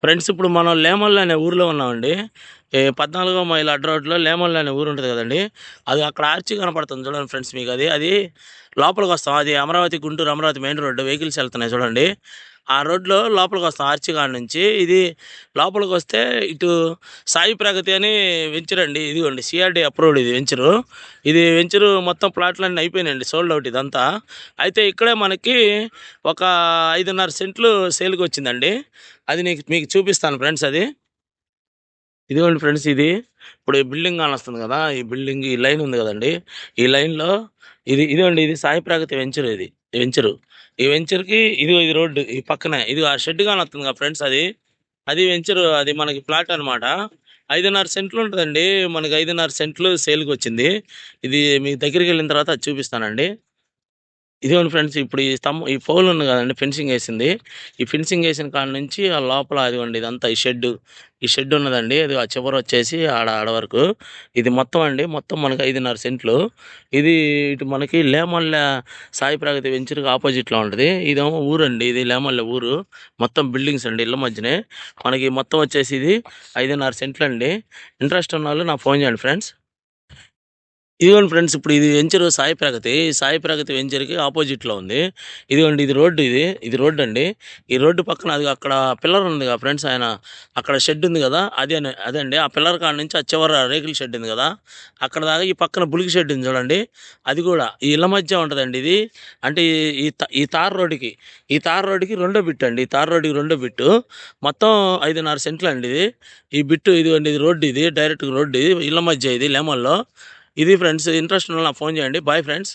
Friends ఇప్పుడు మనం లేమల్లు అనే ఊర్లో ఉన్నామండి. 14వ మైల్ అడ్డ రోడ్‌లో లేమల్లు అనే ఊరు ఉంటది కదండీ! అది అక్కడ ఆర్చి కనపడుతుంది చూడండి ఫ్రెండ్స్ మీకది. అది లోపలికొస్తాం. అది Amaravati, Guntur Amaravati main road vehicles ఎళ్తున్నాయి చూడండి. ఆ రోడ్‌లో లోపలికొస్తాం ఆర్చి కాడ నుంచి. ఇది లోపలికొస్తే ఇటు సాయి ప్రగతి అని వెంచర్ అండి. ఇదిగోండి సీఆర్‌డీ అప్రూవ్డ్ ఇది వెంచరు. ఇది వెంచరు మొత్తం ప్లాట్‌లన్నీ అయిపోయినాయండి. సోల్డ్ ఔట్ ఇదంతా. అయితే ఇక్కడే మనకి ఒక 5.5 సెంట్లు సేల్‌కొచ్చిందండి. అది మీకు చూపిస్తాను ఫ్రెండ్స్ అది. ఇదిగోండి ఫ్రెండ్స్ ఇది. ఇప్పుడు ఈ బిల్డింగ్ కానొస్తుంది గదా! ఈ బిల్డింగ్ ఈ లైన్ ఉంది గదండీ! ఈ లైన్‌లో ఇదిగోండి ఇది సాయి ప్రగతి వెంచర్ ఇది. వెంచరు. ఈ వెంచర్‌కి ఇదిగో ఇది రోడ్డు. ఈ పక్కనే ఇదిగో ఆ షెడ్ కానొస్తుందిగా ఫ్రెండ్స్ అది. అది వెంచరు. అది మనకి ప్లాట్ అనమాట. 5.5 సెంట్లు ఉంటదండి. మనకి 5.5 సెంట్లు సేల్‌కొచ్చింది. ఇది మీకు దగ్గరికెళ్ళిన తర్వాత అది చూపిస్తానండి. ఇదిగోండి ఫ్రెండ్స్ ఇప్పుడు ఈ పోల్ ఉంది కదండీ ఫెన్సింగ్ ఏసింది. ఈ ఫెన్సింగ్ ఏసిన కాడ నుంచి ఆ లోపల అదిగోండి ఇదంతా ఈ షెడ్ ఉన్నదండి. అది ఆ చివరొచ్చేసి ఆడ వరకు. ఇది మొత్తం అండి. మొత్తం మనకి 5.5 సెంట్లు. ఇది ఇటు మనకి లేమల్ల సాయి ప్రగతి వెంచర్‌కి అపోజిట్‌లో ఉంటది. ఇదేమో ఊరండి. ఇది లేమల్ల ఊరు. మొత్తం బిల్డింగ్స్ అండి ఇళ్ళ మధ్యనే. మనకి మొత్తం వచ్చేసి ఇది 5.5 సెంట్లండి. ఇంట్రెస్ట్ ఉన్నోళ్ళు నాకు ఫోన్ చేయండి ఫ్రెండ్స్. ఇదిగోండి ఫ్రెండ్స్ ఇప్పుడు ఇది వెంచరు సాయి ప్రగతి. సాయి ప్రగతి వెంచర్‌కి అపోజిట్‌లో ఉంది. ఇదిగోండి ఇది రోడ్డు ఇది. ఇది రోడ్డండి. ఈ రోడ్డు పక్కన అదిగో అక్కడ పిల్లర్ ఉందిగా ఫ్రెండ్స్ అక్కడ షెడ్ ఉంది గదా! అదండి. ఆ పిల్లర్ కాడ నుంచి ఆ చివర రేకుల షెడ్ ఉంది గదా! అక్కడ దాకా ఈ పక్కన బులుగు షెడ్ ఉంది చూడండి. అది గూడా ఈ ఇళ్ళ మధ్య ఉంటదండి ఇది. అంటే ఈ తార్ రోడ్డుకి రెండో బిట్ అండి. ఈ తార్ రోడ్డుకి రెండో బిట్టు. మొత్తం 5.5 సెంట్లండి ఇది. ఈ బిట్టు ఇదిగోండి ఇది రోడ్డు ఇది. డైరెక్ట్‌గా రోడ్డు ఇది. ఇళ్ళ మధ్య ఇది లెమన్‌లో. ఇది ఫ్రెండ్స్ ఇంట్రెస్ట్ ఉన్నోళ్ళు నాకు ఫోన్ చేయండి. Bye friends.